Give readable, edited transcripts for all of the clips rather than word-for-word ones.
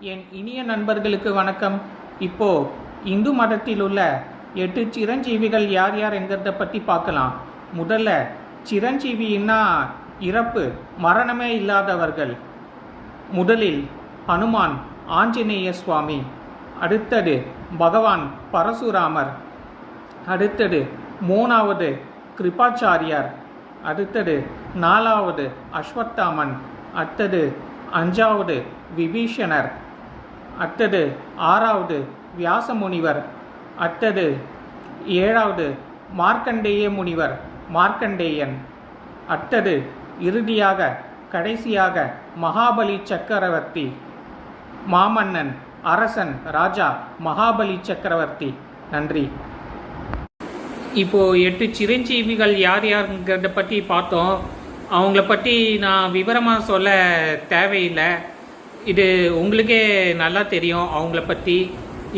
என் இனிய நண்பர்களுக்கு வணக்கம். இப்போ இந்து மதத்தில் உள்ள 8 சிரஞ்சீவிகள் யார் யார் என்கிறத பற்றி பார்க்கலாம். முதல்ல சிரஞ்சீவின்னா இறப்பு மரணமே இல்லாதவர்கள். முதலில் ஹனுமான் ஆஞ்சநேய சுவாமி, அடுத்தது பகவான் பரசுராமர், அடுத்தது மூணாவது கிருபாச்சாரியார், அடுத்தது நாலாவது அஸ்வத்தாமன், அடுத்தது அஞ்சாவது விபீஷணர், அடுத்தது ஆறாவது வியாச முனிவர், அடுத்தது ஏழாவது மார்க்கண்டேய முனிவர் மார்க்கண்டேயன், அடுத்தது இறுதியாக கடைசியாக மகாபலி சக்கரவர்த்தி, மாமன்னன் அரசன் ராஜா மகாபலி சக்கரவர்த்தி. நன்றி. இப்போ 8 சிரஞ்சீவிகள் யார் யாருங்கிறத பற்றி பார்த்தோம். அவங்கள பற்றி நான் விவரமாக சொல்ல தேவையில்லை, இது உங்களுக்கே நல்லா தெரியும் அவங்கள பற்றி.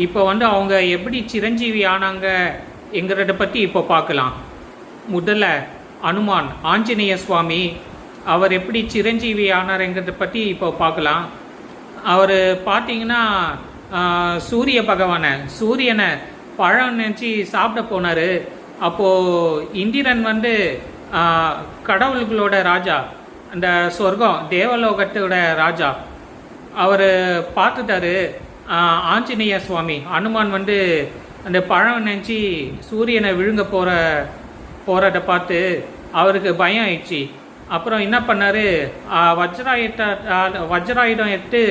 இப்போ அவங்க எப்படி சிரஞ்சீவி ஆனாங்க என்கிறத பற்றி இப்போ பார்க்கலாம். முதல்ல ஹனுமான் ஆஞ்சநேய சுவாமி, அவர் எப்படி சிரஞ்சீவி ஆனாருங்கிறத பற்றி இப்போ பார்க்கலாம். அவர் பார்த்தீங்கன்னா சூரிய பகவானை சூரியனை பழம் நினச்சி சாப்பிட போனார். அப்போது இந்திரன் கடவுள்களோட ராஜா, அந்த சொர்க்கம் தேவலோகத்தோட ராஜா, அவர் பார்த்துட்டாரு. ஆஞ்சநேய சுவாமி ஹனுமான் அந்த பழம் நினச்சி சூரியனை விழுங்க போகிறத பார்த்து அவருக்கு பயம் ஆயிடுச்சு. அப்புறம் என்ன பண்ணார், வஜ்ராயுதம் எடுத்து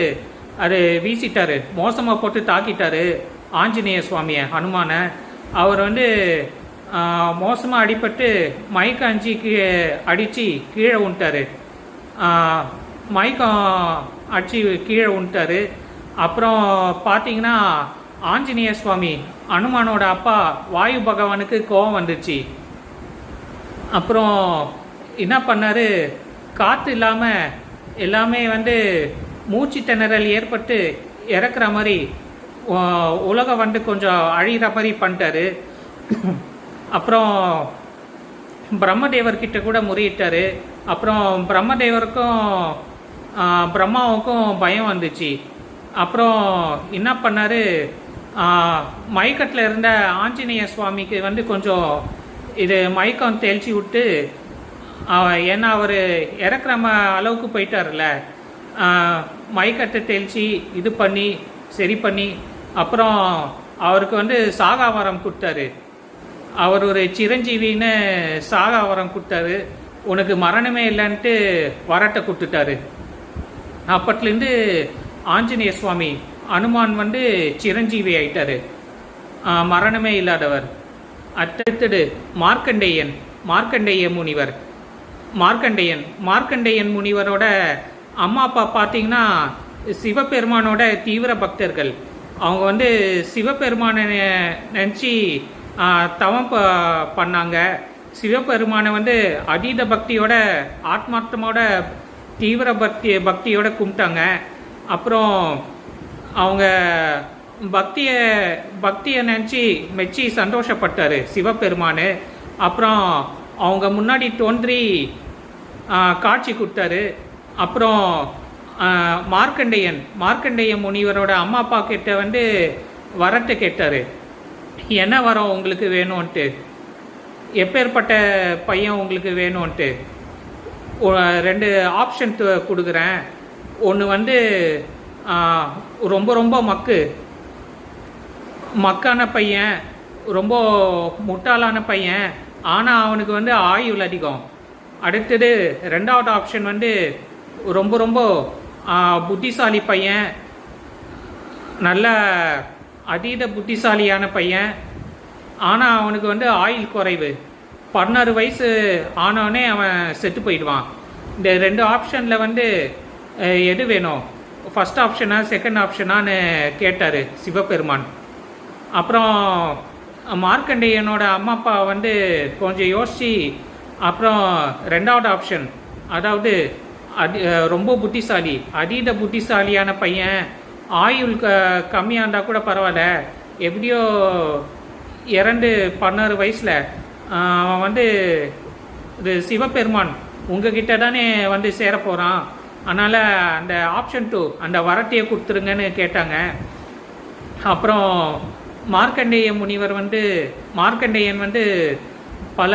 அது வீசிட்டார், மோசமாக போட்டு தாக்கிட்டார் ஆஞ்சநேய சுவாமியை ஹனுமானை. அவர் மோசமாக அடிபட்டு மயக்கம் அடித்து கீழே விட்டார். மயக்கம் அடித்து கீழே விட்டார். அப்புறம் பார்த்தீங்கன்னா ஆஞ்சநேய சுவாமி ஹனுமானோட அப்பா வாயு பகவானுக்கு கோபம் வந்துச்சு. அப்புறம் என்ன பண்ணார், காற்று இல்லாமல் எல்லாமே மூச்சு திணறல் ஏற்பட்டு இறக்குற மாதிரி உலகம் கொஞ்சம் அழிகிற மாதிரி பண்ணிட்டாரு. அப்புறம் பிரம்மதேவர்கிட்ட கூட முறையிட்டார். அப்புறம் பிரம்மதேவருக்கும் பிரம்மாவுக்கும் பயம் வந்துச்சு. அப்புறம் என்ன பண்ணார், மயக்கத்தில் இருந்த ஆஞ்சநேய சுவாமிக்கு கொஞ்சம் இது மயக்கம் தெளிச்சு விட்டு, ஏன்னா அவர் இறக்குற அளவுக்கு போயிட்டார்ல, மயக்கத்தை தெளிச்சு இது பண்ணி சரி பண்ணி அப்புறம் அவருக்கு சாகாவரம் கொடுத்தாரு. அவர் ஒரு சிரஞ்சீவின்னு சாகாவரம் கொடுத்தாரு. உனக்கு மரணமே இல்லைன்ட்டு வரட்டை கொடுத்துட்டாரு. அப்பத்துலேருந்து ஆஞ்சநேய சுவாமி ஹனுமான் சிரஞ்சீவி ஆயிட்டார், மரணமே இல்லாதவர். அடுத்தது மார்க்கண்டேய முனிவர். மார்க்கண்டேயன் முனிவரோட அம்மா அப்பா பார்த்தீங்கன்னா சிவபெருமானோட தீவிர பக்தர்கள். அவங்க சிவபெருமானை நினச்சி தவம் பண்ணாங்க. சிவபெருமானை அதீத பக்தியோட ஆத்மார்த்தமோட தீவிர பக்தியோட கும்பிட்டாங்க. அப்புறம் அவங்க பக்தியை நினச்சி மெச்சி சந்தோஷப்பட்டார் சிவபெருமான். அப்புறம் அவங்க முன்னாடி தோன்றி காட்சி கொடுத்தாரு. அப்புறம் மார்க்கண்டேய முனிவரோட அம்மா அப்பா கிட்ட வரத்தை கேட்டார், என்ன வரம் உங்களுக்கு வேணும்ன்ட்டு, எப்பேற்பட்ட பையன் உங்களுக்கு வேணும்ன்ட்டு. 2 ஆப்ஷன் கொடுக்குறேன். ஒன்று ரொம்ப ரொம்ப மக்கான பையன், ரொம்ப முட்டாளான பையன், ஆனால் அவனுக்கு ஆயுள் அதிகம். அடுத்தது 2வது ஆப்ஷன் ரொம்ப ரொம்ப புத்திசாலி பையன், நல்ல அதீத புத்திசாலியான பையன், ஆனால் அவனுக்கு ஆயுள் குறைவு, 16 வயசு ஆனவனே அவன் செத்து போயிடுவான். இந்த 2 ஆப்ஷனில் எது வேணும், ஃபஸ்ட் ஆப்ஷனா செகண்ட் ஆப்ஷனான்னு கேட்டார் சிவபெருமான். அப்புறம் மார்க்கண்டேயனோட அம்மா அப்பா கொஞ்சம் யோசித்து அப்புறம் 2வது ஆப்ஷன், அதாவது ரொம்ப புத்திசாலி அதீத புத்திசாலியான பையன், ஆயுள் கம்மியாக இருந்தால் கூட பரவாயில்ல, எப்படியோ 16 வயசில் அவன் இது சிவபெருமான் உங்ககிட்ட தானே சேர போகிறான், அதனால் அந்த ஆப்ஷன் 2 அந்த வரட்டியை கொடுத்துருங்கன்னு கேட்டாங்க. அப்புறம் மார்க்கண்டேயன் வந்து பல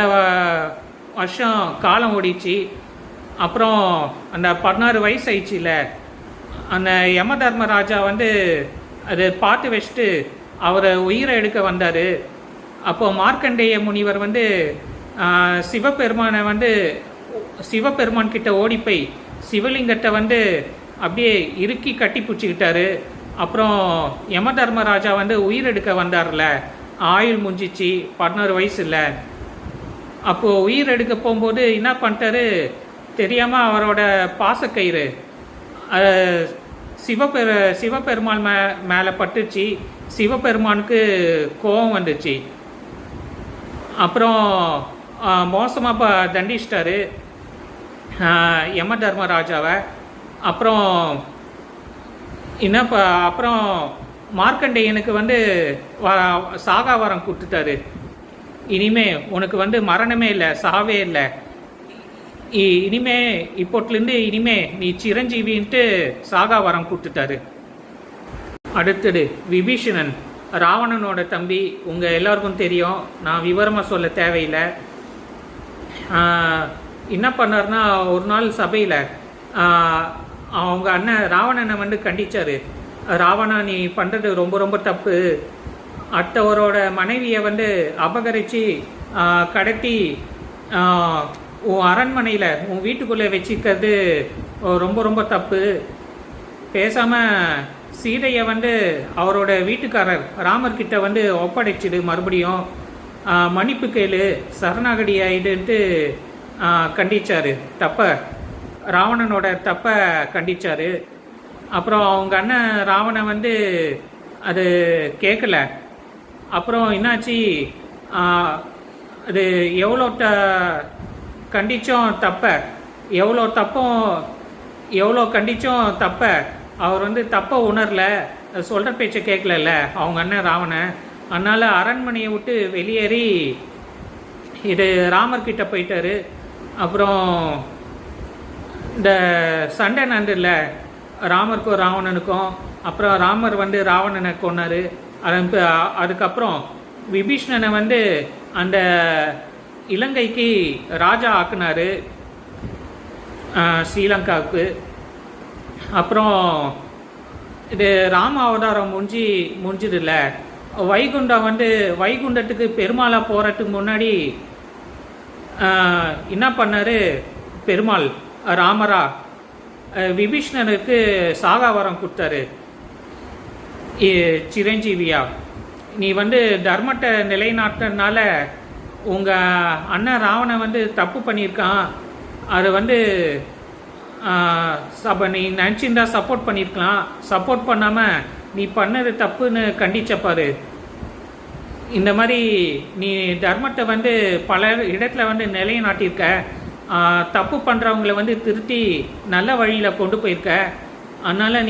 வருஷம் காலம் ஓடிச்சு. அப்புறம் அந்த 16 வயசு ஆயிடுச்சுல, அந்த யம தர்மராஜா வந்து அது பார்த்து வச்சுட்டு அவரை உயிரை எடுக்க வந்தார். அப்போது மார்க்கண்டேய முனிவர் வந்து சிவபெருமான் கிட்ட ஓடிப்போய் சிவலிங்கத்தை வந்து அப்படியே இறுக்கி கட்டி பிடிச்சிக்கிட்டாரு. அப்புறம் யம தர்மராஜா வந்து உயிரெடுக்க வந்தார்ல, ஆயுள் முடிஞ்சிச்சு, 16 வயசு இல்லை. அப்போது உயிர் எடுக்க போகும்போது என்ன பண்ணிட்டாரு தெரியாமல் அவரோட பாசக்கயிறு சிவபெருமான் மேலே பட்டுச்சு. சிவபெருமானுக்கு கோபம் வந்துச்சு. அப்புறம் மோசமாக தண்டிச்சிட்டாரு யம தர்மராஜாவை. அப்புறம் அப்புறம் மார்க்கண்டேயனுக்கு வந்து சாகா வரம் கொடுத்துட்டாரு. இனிமே உனக்கு வந்து மரணமே இல்லை, சாவே இல்லை, இனிமே நீ சிரஞ்சீவின்ட்டு சாகா வரம் கொடுத்துட்டாரு. அடுத்தது விபீஷணன், ராவணனோட தம்பி. உங்கள் எல்லாருக்கும் தெரியும், நான் விவரமாக சொல்ல தேவையில்லை. என்ன பண்ணார்னா, ஒரு நாள் சபையில் அவங்க அண்ணன் ராவணனை வந்து கண்டிச்சாரு. ராவணா, நீ பண்ணுறது ரொம்ப ரொம்ப தப்பு. அடுத்தவரோட மனைவியை வந்து அபகரித்து கடத்தி உன் அரண்மனையில் உன் வீட்டுக்குள்ளே வச்சுக்கிறது ரொம்ப ரொம்ப தப்பு. பேசாமல் சீதையை வந்து அவரோட வீட்டுக்காரர் ராமர்கிட்ட வந்து ஒப்படைச்சிடு, மறுபடியும் மன்னிப்பு கேளு, சரணாகடி ஆயிடுன்ட்டு கண்டிச்சாரு. ராவணனோட தப்பை கண்டிச்சாரு. அப்புறம் அவங்க அண்ணன் ராவணன் வந்து அது கேட்கல. அப்புறம் என்னாச்சு, அது எவ்வளோ கண்டிச்சும் எவ்வளோ கண்டிச்சும் அவர் வந்து தப்பை உணரல, சொல்கிற பேச்சை கேட்கல அவங்க அண்ணன் ராவணன். அதனால் அரண்மனையை விட்டு வெளியேறி இது ராமர்கிட்ட போயிட்டாரு. அப்புறம் இந்த சண்டை நடந்துல ராமருக்கும் ராவணனுக்கும். அப்புறம் ராமர் வந்து ராவணனை கொன்னார். அதுக்கப்புறம் விபீஷ்ணனை வந்து அந்த இலங்கைக்கு ராஜா ஆக்குனார், ஸ்ரீலங்காவுக்கு. அப்புறம் இது ராம அவதாரம் முடிஞ்சிடுல, வைகுண்டத்துக்கு பெருமாளாக போகிறதுக்கு முன்னாடி என்ன பண்ணார் பெருமாள் ராமரா, விபீஷ்ணனுக்கு சாகா வரம் கொடுத்தாரு. சிரஞ்சீவியா, நீ வந்து தர்மத்தை நிலைநாட்டினால உங்கள் அண்ணன் ராவணன் வந்து தப்பு பண்ணியிருக்கான், அது வந்து நீ நினச்சிருந்தா சப்போர்ட் பண்ணியிருக்கலாம், சப்போர்ட் பண்ணாமல் நீ பண்ணது தப்புன்னு கண்டிச்சப்பாரு. இந்த மாதிரி நீ தர்மத்தை வந்து பல இடத்துல வந்து நிலைநாட்டியிருக்க, தப்பு பண்ணுறவங்கள வந்து திருத்தி நல்ல வழியில் கொண்டு போயிருக்க. அதனால்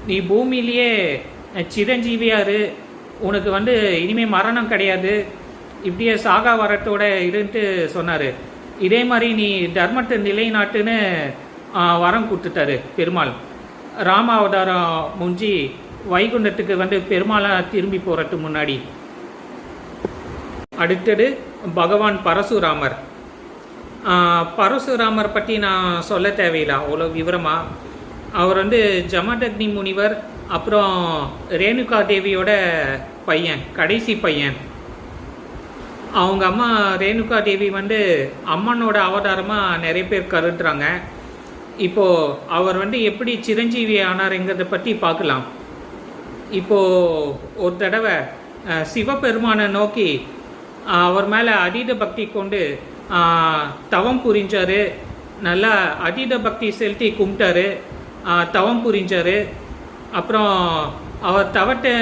நீ பூமியிலேயே சிரஞ்சீவியாரு, உனக்கு வந்து இனிமேல் மரணம் கிடையாது, இப்படியே சாகா வரத்தோட இருந்துட்டு சொன்னார். இதே மாதிரி நீ தர்மத்தை நிலைநாட்டுன்னு வரம் கொடுத்துட்டாரு பெருமாள். ராம அவதாரம் முடிஞ்சு வைகுண்டத்துக்கு வந்து பெருமாளாக திரும்பி போகிறதுக்கு முன்னாடி. அடுத்தது பகவான் பரசுராமர். பரசுராமர் பற்றி நான் சொல்ல தேவையில்லை அவ்வளோ விவரமாக. அவர் வந்து ஜமதக்னி முனிவர், அப்புறம் ரேணுகா தேவியோட பையன், கடைசி பையன். அவங்க அம்மா ரேணுகா தேவி வந்து அம்மனோட அவதாரமாக நிறைய பேர் கருதுறாங்க. இப்போது அவர் வந்து எப்படி சிரஞ்சீவி ஆனாருங்கிறத பற்றி பார்க்கலாம். இப்போது ஒரு தடவை சிவபெருமானை நோக்கி அவர் மேலே அதீத பக்தி கொண்டு தவம் புரிஞ்சார். நல்லா அதீத பக்தி செலுத்தி கும்பிட்டாரு, தவம் புரிஞ்சார். அப்புறம் அவர் தவத்தை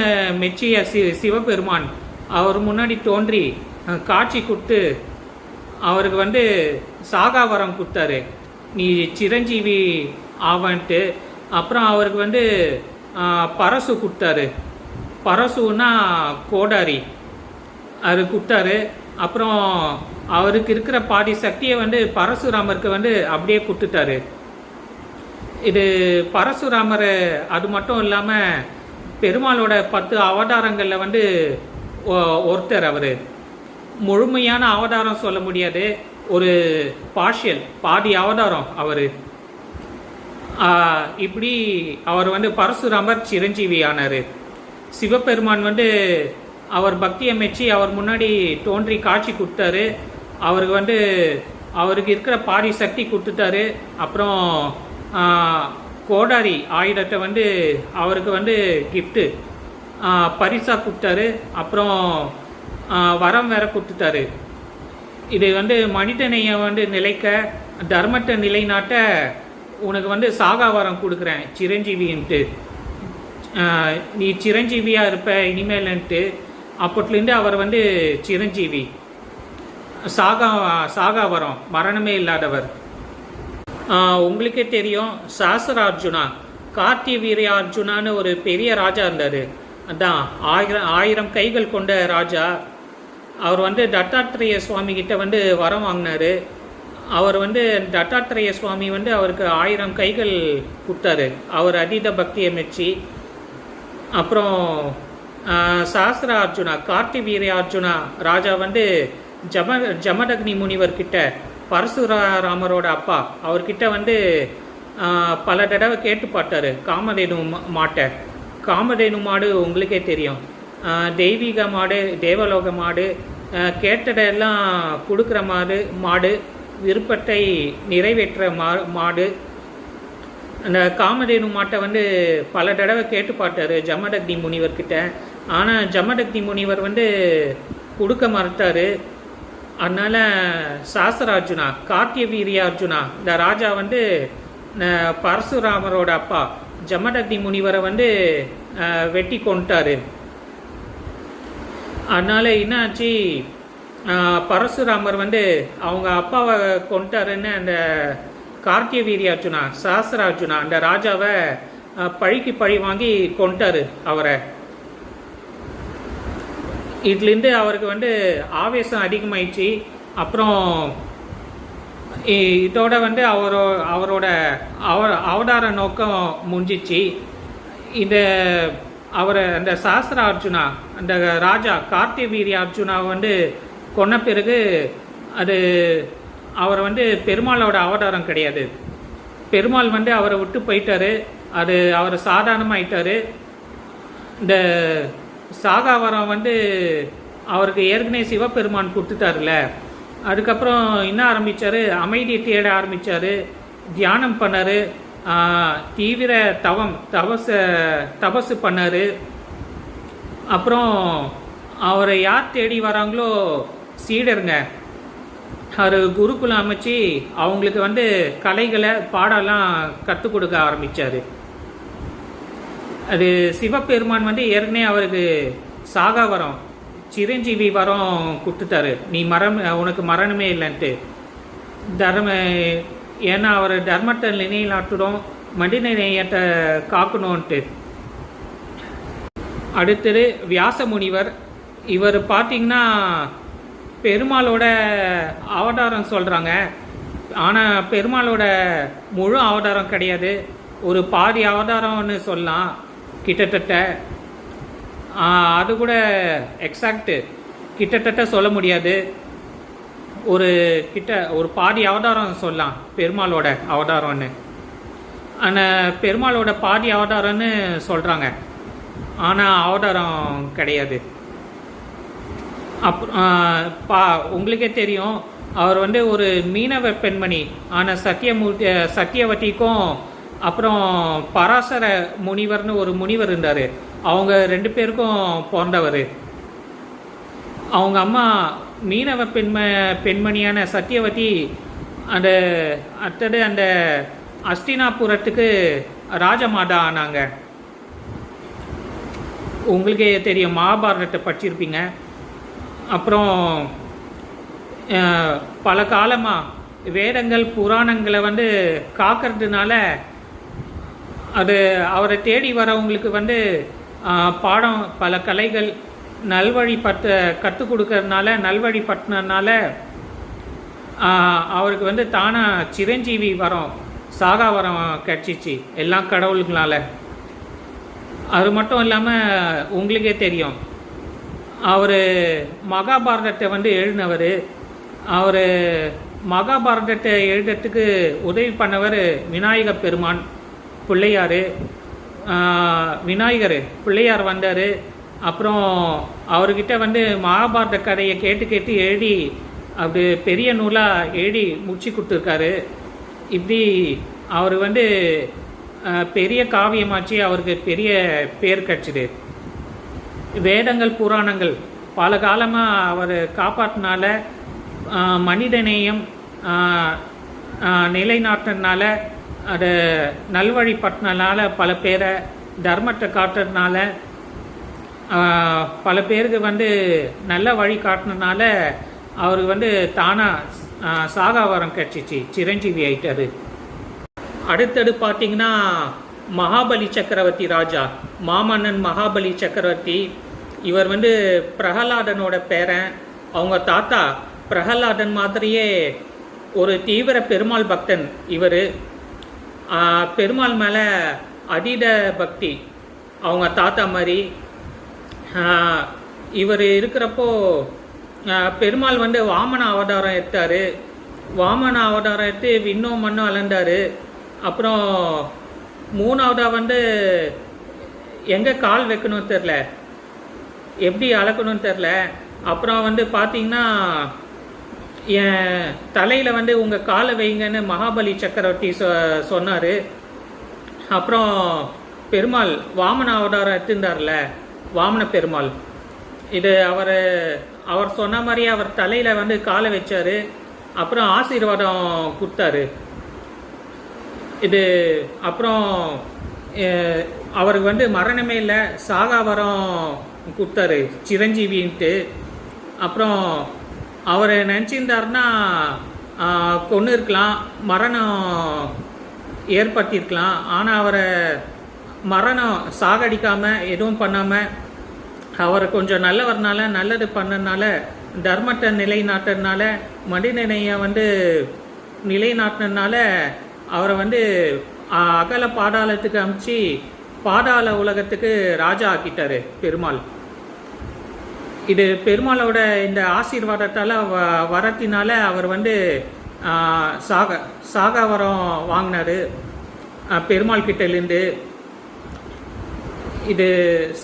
மெச்சிய சிவபெருமான் அவர் முன்னாடி தோன்றி காட்சி கொடுத்து அவருக்கு வந்து சாகா வரம் கொடுத்தாரு, நீ சிரஞ்சீவி ஆவன்ட்டு. அப்புறம் அவருக்கு வந்து பரசு கொடுத்தாரு, பரசுன்னா கோடாரி, அது கொடுத்தாரு. அப்புறம் அவருக்கு இருக்கிற பாதி சக்தியை வந்து பரசுராமருக்கு வந்து அப்படியே கொடுத்துட்டாரு. இது பரசுராமர் அது மட்டும் இல்லாமல் பெருமாளோட 10 அவதாரங்களில் வந்து ஒருத்தர். அவர் முழுமையான அவதாரம் சொல்ல முடியாது, ஒரு பார்ஷியல் பாதி அவதாரம் அவர். இப்படி அவர் வந்து பரசுராமர் சிரஞ்சீவி ஆனார். சிவபெருமான் வந்து அவர் பக்தியை மெச்சி அவர் முன்னாடி தோன்றி காட்சி கொடுத்தாரு. அவருக்கு வந்து அவருக்கு இருக்கிற பாதி சக்தி கொடுத்துட்டாரு. அப்புறம் கோடாரி ஆயுதத்தை வந்து அவருக்கு வந்து கிஃப்ட்டு பரிசாக கொடுத்தாரு. அப்புறம் வரம் வேற கொடுத்துட்டாரு. இது வந்து மனிதனையை வந்து நிலைக்க, தர்மத்தை நிலைநாட்ட உனக்கு வந்து சாகா வரம் கொடுக்குறேன் சிரஞ்சீவின்ட்டு, நீ சிரஞ்சீவியாக இருப்ப இனிமேலன்ட்டு. அப்போட்லேருந்து அவர் வந்து சிரஞ்சீவி, சாகா வரம், மரணமே இல்லாதவர். உங்களுக்கே தெரியும், சாஸ்திரார்ஜுனா, கார்த்தி வீரியார்ஜுனான்னு ஒரு பெரிய ராஜா இருந்தார். அதான் 1000 கைகள் கொண்ட ராஜா. அவர் வந்து தத்தாத்திரேய சுவாமி கிட்ட வந்து வரம் வாங்கினார். அவர் வந்து தத்தாத்திரேய சுவாமி வந்து அவருக்கு 1000 கைகள் கொடுத்தாரு, அவர் அதீத பக்தியை மெச்சி. அப்புறம் சாஸ்திர அர்ஜுனா, கார்த்தி வீரியார்ஜுனா ராஜா வந்து ஜமதக்னி முனிவர்கிட்ட, பரசுராமரோட அப்பா, அவர்கிட்ட வந்து பல தடவை கேட்டு பார்த்தாரு காமதேனு மாட்டை. காமதேனு மாடு உங்களுக்கே தெரியும், தெய்வீக மாடு, தேவலோக மாடு, கேட்டதெல்லாம் கொடுக்குற மாடு, விருப்பத்தை நிறைவேற்ற மாடு. அந்த காமதேனு மாட்டை வந்து பல தடவை கேட்டு பார்த்தாரு ஜமதக்னி முனிவர்கிட்ட. ஆனால் ஜமதக்னி முனிவர் வந்து கொடுக்க மறுத்தார். அதனால் சாஸ்திரார்ஜுனா, கார்த்திய வீரியார்ஜுனா இந்த ராஜா வந்து பரசுராமரோட அப்பா ஜமதக்னி முனிவரை வந்து வெட்டி கொண்டுட்டாரு. அதனால் என்னாச்சு, பரசுராமர் வந்து அவங்க அப்பாவை கொண்டுட்டாருன்னு அந்த கார்த்திய வீரியார்ஜுனா, சாஸ்திரார்ஜுனா அந்த ராஜாவை பழிக்கு பழி வாங்கி கொண்டுட்டாரு அவரை. இதுலேருந்து அவருக்கு வந்து ஆவேசம் அதிகமாயிடுச்சு. அப்புறம் இதோட வந்து அவரோட அவதார நோக்கம் முடிஞ்சிச்சு. இந்த அவரை அந்த சாஸ்திர அர்ஜுனா, அந்த ராஜா கார்த்திய வீரியார்ஜுனாவை வந்து கொன்ன பிறகு அது அவர் வந்து பெருமாளோட அவதாரம் கிடையாது. பெருமாள் வந்து அவரை விட்டு போயிட்டாரு. அது அவர் சாதாரணமாயிட்டார். இந்த சாகாவரம் வந்து அவருக்கு ஏற்கனவே சிவபெருமான் கொடுத்துட்டாருல. அதுக்கப்புறம் என்ன ஆரம்பித்தார், அமைதியை தேட ஆரம்பித்தார், தியானம் பண்ணார், தீவிர தபசு பண்ணார். அப்புறம் அவரை யார் தேடி வராங்களோ சீடருங்க, அவர் குருகுலம் அமைச்சு அவங்களுக்கு வந்து கலைகளை பாடலாம் கற்றுக் கொடுக்க ஆரம்பித்தார். அது சிவபெருமான் வந்து ஏற்கனவே அவருக்கு சாகா வரம், சிரஞ்சீவி வரம் கொடுத்துட்டாரு, நீ உனக்கு மரணமே இல்லைன்ட்டு. ஏன்னா அவர் தர்மத்தை நிலைநாட்டுறோம், மனித நேயத்தை காக்கணும்ன்ட்டு. அடுத்தது வியாச முனிவர். இவர் பார்த்திங்கன்னா பெருமாளோட அவதாரம் சொல்கிறாங்க. ஆனால் பெருமாளோட முழு அவதாரம் கிடையாது, ஒரு பாதி அவதாரம்னு சொல்லலாம் கிட்டத்தட்ட. அது கூட எக்ஸாக்டு கிட்டத்தட்ட சொல்ல முடியாது, ஒரு பாதி அவதாரம் சொல்லலாம் பெருமாளோட அவதாரம்னு. ஆனால் பெருமாளோட பாதி அவதாரம்னு சொல்கிறாங்க, ஆனால் அவதாரம் கிடையாது. உங்களுக்கே தெரியும், அவர் வந்து ஒரு மீனவ பெண்மணி ஆன சத்தியவதிக்கும் அப்புறம் பராசர முனிவர்னு ஒரு முனிவர் இருந்தார், அவங்க 2 பேருக்கும் பிறந்தவர். அவங்க அம்மா மீனவ பெண்மணியான சத்தியவதி அந்த அஸ்தினாபுரத்துக்கு ராஜமாதா ஆனாங்க. உங்களுக்கே தெரியும், மகாபாரதத்தை படிச்சிருப்பீங்க. அப்புறம் பல காலமாக வேதங்கள் புராணங்களை வந்து காக்கிறதுனால அது அவரை தேடி வரவங்களுக்கு வந்து பாடம், பல கலைகள் கற்றுக் கொடுக்கறதுனால, நல்வழிப்படுத்தினால அவருக்கு வந்து தானாக சிரஞ்சீவி வரம், சாகாவரம் கிடச்சிச்சு எல்லாம் கடவுளுங்களால். அது மட்டும் இல்லாமல் உங்களுக்கே தெரியும், அவர் மகாபாரதத்தை வந்து எழுதினவர். அவர் மகாபாரதத்தை எழுதுறதுக்கு உதவி பண்ணவர் விநாயக பெருமான் பிள்ளையார். விநாயகர் பிள்ளையார் வந்தார். அப்புறம் அவர்கிட்ட வந்து மகாபாரத கதையை கேட்டு கேட்டு எழுதி அப்படி பெரிய நூலாக எழுதி முடிச்சு கொடுத்துருக்காரு. இப்படி அவர் வந்து பெரிய காவியமாச்சு, அவருக்கு பெரிய பேர் கிடச்சிது. வேதங்கள் புராணங்கள் பல காலமாக அவர் காப்பாற்றினால, மனிதநேயம் நிலைநாட்டினால, அதை நல்வழிப்பட்டினால, பல பேரை தர்மத்தை காட்டுறதுனால, பல பேருக்கு வந்து நல்ல வழி காட்டினால அவருக்கு வந்து தானாக சாகாவரம் கிடச்சிச்சு, சிரஞ்சீவி ஆயிட்டாரு. அடுத்தது பார்த்தீங்கன்னா மகாபலி சக்கரவர்த்தி ராஜா, மாமன்னன் மகாபலி சக்கரவர்த்தி. இவர் வந்து பிரகலாதனோட பேரன். அவங்க தாத்தா பிரகலாதன் மாதிரியே ஒரு தீவிர பெருமாள் பக்தன். இவர் பெருமாள் மேலே அதீத பக்தி அவங்க தாத்தா மாதிரி. இவர் இருக்கிறப்போ பெருமாள் வந்து வாமன அவதாரம் எடுத்தார். வாமன அவதாரம் எடுத்து விண்ணும் மண்ணும் அளந்தார். அப்புறம் மூணாவதாக வந்து எங்கே கால் வைக்கணும்னு தெரில, எப்படி அளக்கணும்னு தெரில. அப்புறம் வந்து பார்த்திங்கன்னா என் தலையில் வந்து உங்கள் காலை வைங்கன்னு மகாபலி சக்கரவர்த்தி சொன்னார். அப்புறம் பெருமாள் வாமன அவதாரம் எடுத்திருந்தார்ல, வாமன பெருமாள், இது அவர் சொன்ன மாதிரி அவர் தலையில் வந்து காலை வச்சார். அப்புறம் ஆசீர்வாதம் கொடுத்தாரு. இது அப்புறம் அவருக்கு வந்து மரணமே இல்லை, சாகாவரம் கொடுத்தாரு சிரஞ்சீவின்ட்டு. அப்புறம் அவர் நினச்சிருந்தாருன்னா கொன்று இருக்கலாம், மரணம் ஏற்படுத்தியிருக்கலாம். ஆனால் அவரை மரணம் சாகடிக்காமல் எதுவும் பண்ணாமல் அவர் கொஞ்சம் நல்லவர்னால, நல்லது பண்ணனால, தர்மத்தை நிலைநாட்டினால, மனிதநேயை வந்து நிலைநாட்டினால அவரை வந்து அகல பாதாளத்துக்கு அனுப்பிச்சு பாதாள உலகத்துக்கு ராஜா ஆக்கிட்டாரு பெருமாள். இது பெருமாளோட இந்த ஆசீர்வாதத்தால் வரத்தினால அவர் வந்து சாகாவரம் வாங்கினார் பெருமாள் கிட்டேருந்து. இது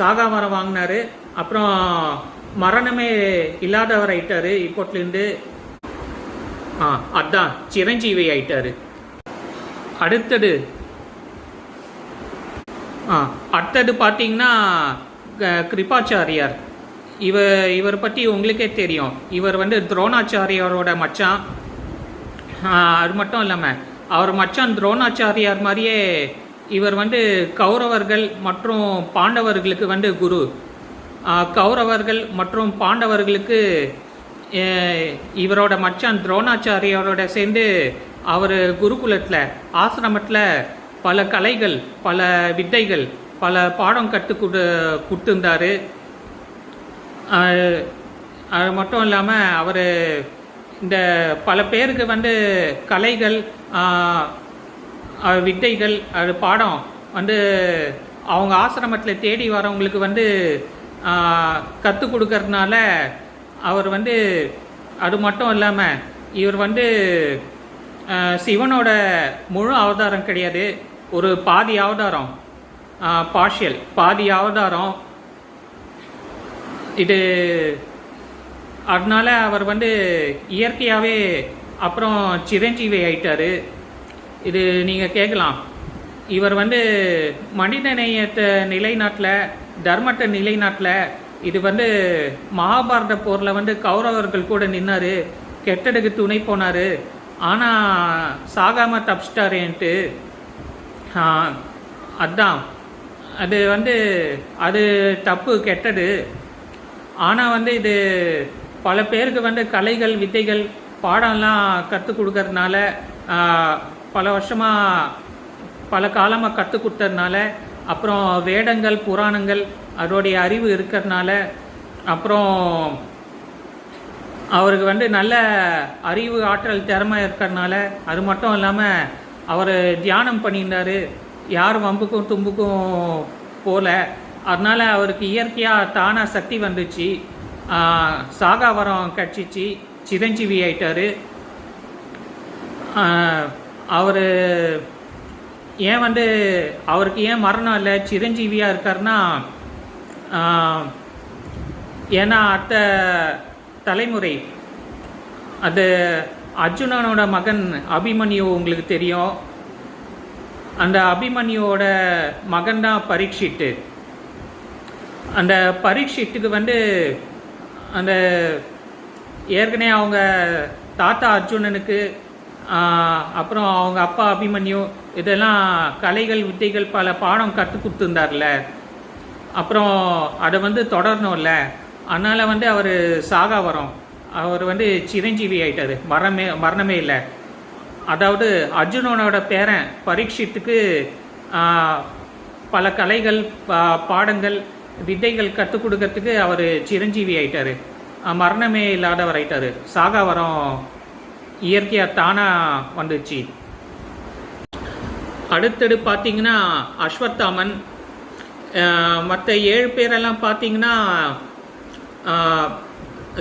சாகாவரம் வாங்கினார். அப்புறம் மரணமே இல்லாதவர் ஆயிட்டார் இப்போட்லேருந்து. அதான் சிரஞ்சீவி ஆயிட்டார். அடுத்தது பார்த்தீங்கன்னா கிருபாச்சாரியார். இவர் பற்றி உங்களுக்கே தெரியும். இவர் வந்து துரோணாச்சாரியாரோட மச்சான். அது மட்டும் இல்லாமல் அவர் மச்சான் துரோணாச்சாரியார் மாதிரியே இவர் வந்து கௌரவர்கள் மற்றும் பாண்டவர்களுக்கு வந்து குரு. கௌரவர்கள் மற்றும் பாண்டவர்களுக்கு இவரோட மச்சான் துரோணாச்சாரியாரோட சேர்ந்து அவர் குருகுலத்தில் ஆசிரமத்தில் பல கலைகள், பல வித்தைகள், பல பாடம் கொடுத்துருந்தார். அது மட்டும் இல்லாமல் அவர் இந்த பல பேருக்கு வந்து கலைகள், வித்தைகள், அது பாடம் வந்து அவங்க ஆசிரமத்தில் தேடி வரவங்களுக்கு வந்து கற்றுக் கொடுக்கறதுனால அவர் வந்து, அது மட்டும் இல்லாமல் இவர் வந்து சிவனோட முழு அவதாரம் கிடையாது, ஒரு பாதி அவதாரம், பார்ஷியல் பாதி அவதாரம் இது. அதனால அவர் வந்து இயற்கையாகவே அப்புறம் சிரஞ்சீவி ஆயிட்டார். இது நீங்கள் கேட்கலாம், இவர் வந்து மனிதநேயத்தை நிலைநாட்டில், தர்மத்தை நிலைநாட்டில், இது வந்து மகாபாரத போரில் வந்து கௌரவர்கள் கூட நின்னார், கெட்டதுக்கு துணை போனார், ஆனால் சாகாமல் தப்பிச்சிட்டாரேன்ட்டு. அதுதான் அது வந்து அது தப்பு, கெட்டது. ஆனால் வந்து இது பல பேருக்கு வந்து கலைகள், வித்தைகள், பாடம்லாம் கற்றுக் கொடுக்கறதுனால, பல வருஷமாக பல காலமாக கற்றுக் கொடுத்ததுனால, அப்புறம் வேதங்கள் புராணங்கள் அதோடைய அறிவு இருக்கிறதுனால, அப்புறம் அவருக்கு வந்து நல்ல அறிவு ஆற்றல் திறமை இருக்கிறதுனால, அது மட்டும் இல்லாமல் அவர் தியானம் பண்ணியிருந்தார், யார் வம்புக்கும் தும்புக்கும் போகல. அதனால் அவருக்கு இயற்கையாக தானாக சக்தி வந்துச்சு, சாகாவரம் கிடச்சிச்சு, சிரஞ்சீவி ஆயிட்டார். அவர் ஏன் அவருக்கு ஏன் மரணம் இல்லை, சிரஞ்சீவியாக இருக்காருன்னா, ஏன்னா அடுத்த தலைமுறை அது அர்ஜுனனோட மகன் அபிமன்யு உங்களுக்கு தெரியும். அந்த அபிமன்யுவோட மகன் தான் பரீட்சித்து. அந்த பரீட்சித்துக்கு அந்த ஏற்கனவே அவங்க தாத்தா அர்ஜுனனுக்கு அப்புறம் அவங்க அப்பா அபிமன்யு இதெல்லாம் கலைகள் வித்தைகள் பல பாடம் கற்றுக் கொடுத்துருந்தார்ல. அப்புறம் அதை தொடரணும்ல. அதனால் அவர் சாகாவரம், அவர் சிரஞ்சீவி ஆயிட்டார், மரணமே இல்லை. அதாவது அர்ஜுனனோட பேரன் பரீட்சித்துக்கு பல கலைகள் பாடங்கள் வித்தைகள் கற்றுக் கொடுக்கறதுக்கு அவர் சிரஞ்சீவி ஆயிட்டார், மரணமே இல்லாதவர் ஆயிட்டார். சாகாவரம் இயற்கையாக தானாக வந்துச்சு. அடுத்தது பார்த்தீங்கன்னா அஸ்வத்தாமன். மற்ற 7 பேரெல்லாம் பார்த்தீங்கன்னா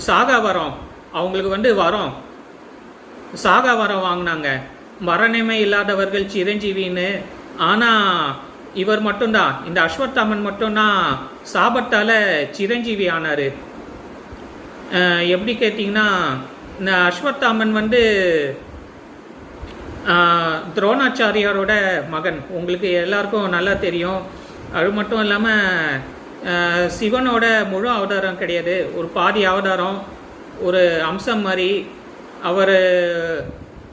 சாகாவரம், அவங்களுக்கு வரம் சாகாவரம் வாங்கினாங்க, மரணமே இல்லாதவர்கள் சிரஞ்சீவின்னு. ஆனால் இவர் மட்டும்தான், இந்த அஸ்வத்தாமன் மட்டும்தான் சாபத்தால் சிரஞ்சீவி ஆனார். எப்படி கேட்டிங்கன்னா, இந்த அஸ்வத்தாமன் துரோணாச்சாரியாரோட மகன், உங்களுக்கு எல்லாருக்கும் நல்லா தெரியும். அது மட்டும் இல்லாமல் சிவனோட முழு அவதாரம் கிடையாது, ஒரு பாதி அவதாரம், ஒரு அம்சம் மாதிரி. அவர்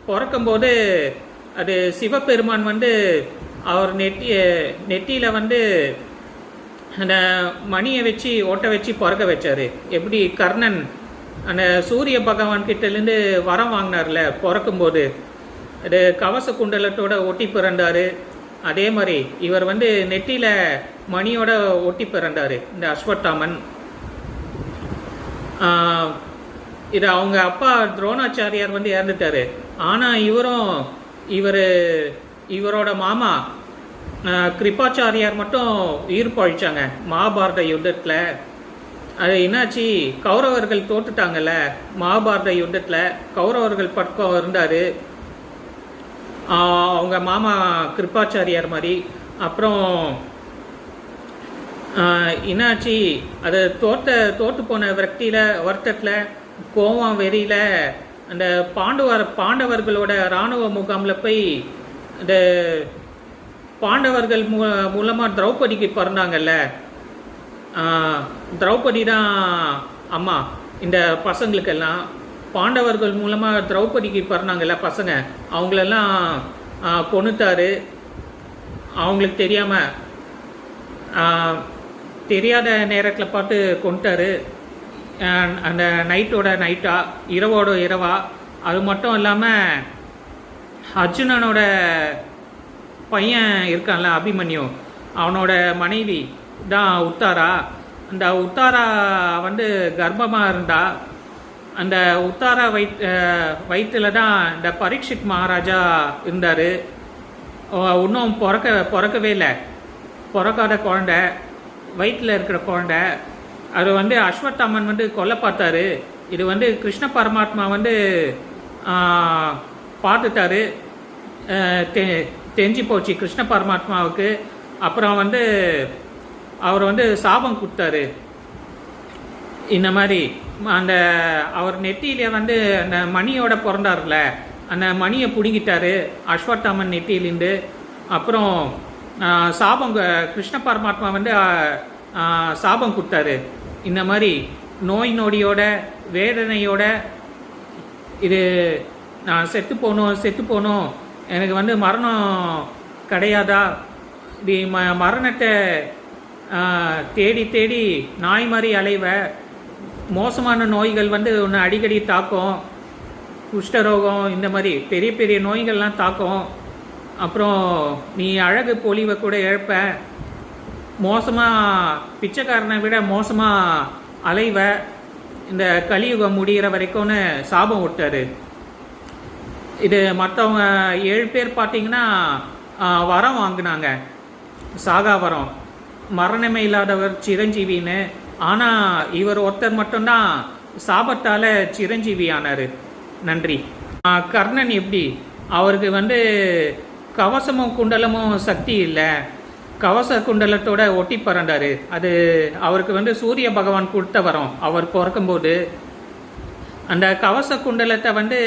பிறக்கும்போது அது சிவபெருமான் அவர் நெத்தியில் அந்த மணியை வச்சு ஓட்ட வச்சு பிறக்க வச்சார். எப்படி கர்ணன் அந்த சூரிய பகவான் கிட்டேருந்து வரம் வாங்கினார்ல பிறக்கும்போது, அது கவச குண்டலத்தோட ஒட்டி பிறந்தார். அதே மாதிரி இவர் நெற்றியில் மணியோட ஒட்டி பிறந்தார் இந்த அஸ்வத்தாமன். இது அவங்க அப்பா துரோணாச்சாரியார் இறந்துட்டார். ஆனால் இவரோட மாமா கிருபாச்சாரியார் மட்டும் உயிர் பழிச்சாங்க மகாபாரத யுத்தத்தில். அது என்னாச்சு, கௌரவர்கள் தோற்றுட்டாங்கல்ல மகாபாரத யுத்தத்தில், கௌரவர்கள் பக்கம் இருந்தார் அவங்க மாமா கிருபாச்சாரியார் மாதிரி. அப்புறம் என்னாச்சு, அது தோற்று போன வருத்தத்தில் கோவம் வெறியில் அந்த பாண்டவர்களோட இராணுவ முகாமில் போய் இந்த பாண்டவர்கள் மூலமாக திரௌபதிக்கு பிறந்தாங்கல்ல, திரௌபதி தான் அம்மா இந்த பசங்களுக்கெல்லாம். பாண்டவர்கள் மூலமாக திரௌபதிக்கு பிறந்தாங்கல்ல பசங்க, அவங்களெல்லாம் கொன்னுட்டாரு. அவங்களுக்கு தெரியாத நேரத்தில் பார்த்து கொண்டுட்டாரு. அந்த நைட்டோட நைட்டா, இரவோட இரவா. அது மட்டும் இல்லாமல் அர்ஜுனனோட பையன் இருக்கான்ல அபிமன்யு, அவனோட மனைவி தான் உத்தாரா. அந்த உத்தாரா கர்ப்பமாக இருந்தா. அந்த உத்தாரா வயிற்றில் தான் இந்த பரீட்சித் மகாராஜா இருந்தார். இன்னும் பிறக்கவே இல்லை, பிறக்காத குழந்தை, வயிற்றில் இருக்கிற குழந்தை. அது அஸ்வத்தாமன் கொல்ல பார்த்தாரு. இது கிருஷ்ண பரமாத்மா பார்த்துட்டாரு, தெரிஞ்சு போச்சு கிருஷ்ண பரமாத்மாவுக்கு. அப்புறம் அவர் சாபம் கொடுத்தாரு. இந்த மாதிரி அந்த அவர் நெத்தியிலே அந்த மணியோட பிறந்தார்ல, அந்த மணியை பிடுங்கிட்டாரு அஸ்வத்தாமன் நெத்தியிலேருந்து. அப்புறம் சாபம் கிருஷ்ண பரமாத்மா சாபம் கொடுத்தாரு. இந்த மாதிரி நோய் நொடியோட வேதனையோட, இது நான் செத்து போகணும், எனக்கு மரணம் கிடையாதா, இது மரணத்தை தேடி நாய் மாதிரி அலைவ, மோசமான நோய்கள் ஒன்று அடிக்கடி தாக்கும், குஷ்டரோகம், இந்த மாதிரி பெரிய பெரிய நோய்கள்லாம் தாக்கும். அப்புறம் நீ அழகு பொலிவை கூட இழப்ப, மோசமாக பிச்சைக்காரனை விட மோசமாக அலைவ, இந்த கலியுகம் முடிகிற வரைக்கும்னு சாபம் விட்டாரு. இது மற்றவங்க 7 பேர் பார்த்தீங்கன்னா வரம் வாங்கினாங்க, சாகா வரம், மரணமே இல்லாதவர் சிரஞ்சீவின்னு. ஆனால் இவர் ஒருத்தர் மட்டும்தான் சாபத்தால் சிரஞ்சீவி ஆனார். நன்றி. கர்ணன் எப்படி, அவருக்கு வந்து கவசமும் குண்டலமும் சக்தி இல்லை, கவச குண்டலத்தோட ஒட்டி பறந்தார். அது அவருக்கு வந்து சூரிய பகவான் கொடுத்த வரம். அவர் பிறக்கும்போது அந்த கவச குண்டலத்தை வந்து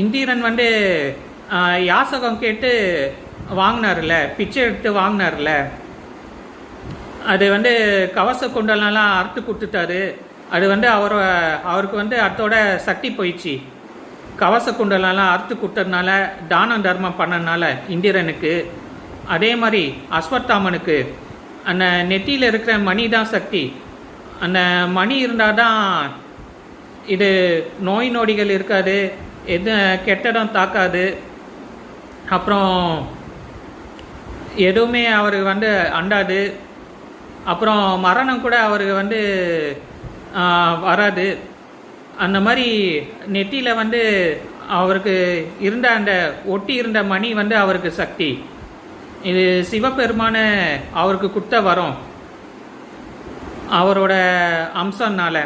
இந்திரன் வந்து யாசகம் கேட்டு வாங்கினார்ல, பிச்சை எடுத்து வாங்கினார்ல, அது வந்து கவச குண்டலெல்லாம் அறுத்து கொடுத்துட்டாரு. அது வந்து அவருக்கு வந்து அதோட சக்தி போயிடுச்சு. கவச குண்டலெல்லாம் அறுத்து கொடுத்ததுனால, தானம் தர்மம் பண்ணதுனால இந்திரனுக்கு. அதே மாதிரி அஸ்வத்தாமனுக்கு அந்த நெத்தியில் இருக்கிற மணி தான் சக்தி. அந்த மணி இருந்தால் தான் இது நோய் நொடிகள் இருக்காது, எது கெட்டடம் தாக்காது, அப்புறம் எதுவுமே அவருக்கு வந்து அண்டாது, அப்புறம் மரணம் கூட அவருக்கு வந்து வராது. அந்த மாதிரி நெத்தியில் வந்து அவருக்கு இருந்த அந்த ஒட்டி இருந்த மணி வந்து அவருக்கு சக்தி. இது சிவபெருமான அவருக்கு கொடுத்த வரம், அவரோட அம்சம்னால.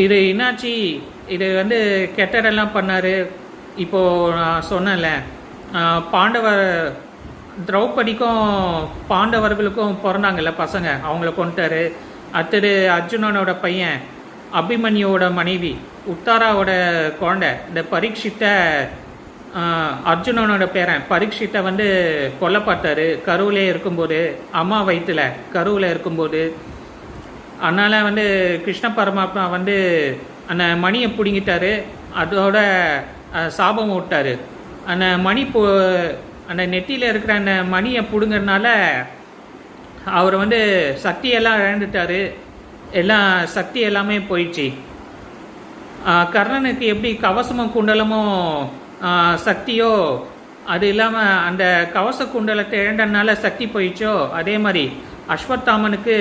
இது என்னாச்சு, இது வந்து கெட்டடெல்லாம் பண்ணார். இப்போது நான் சொன்னேன்ல, திரௌபதிக்கும் பாண்டவர்களுக்கும் பிறந்தாங்கல்ல பசங்க, அவங்கள கொண்டுட்டாரு. அடுத்தது அர்ஜுனனோட பையன், அபிமன்யுவோட மனைவி, உத்தாராவோட குழந்தை, இந்த பரீட்சித்தை, அர்ஜுனனோட பேரன் பரீட்சித்தை வந்து கொல்ல பார்த்தாரு கருவிலே இருக்கும்போது, அம்மா வயிற்றுல கருவில் இருக்கும்போது. அதனால் வந்து கிருஷ்ண பரமாத்மா வந்து அந்த மணியை பிடுங்கிட்டாரு, அதோட சாபம் விட்டார். அந்த மணி அந்த நெத்தியில் இருக்கிற அந்த மணியை பிடுங்கிறதுனால அவர் வந்து சக்தியெல்லாம் இழந்துட்டார், எல்லாம் சக்தி எல்லாமே போயிடுச்சு. கர்ணனுக்கு எப்படி கவசமும் குண்டலமும் சக்தியோ, அது இல்லாமல் அந்த கவச குண்டலத்தை இழந்தனால சக்தி போயிடுச்சோ, அதே மாதிரி அஸ்வத்தாமனுக்கு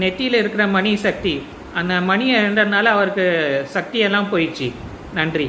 நெத்தியில் இருக்கிற மணி சக்தி, அந்த மணியை இழந்தனால அவருக்கு சக்தியெல்லாம் போயிடுச்சு. நன்றி.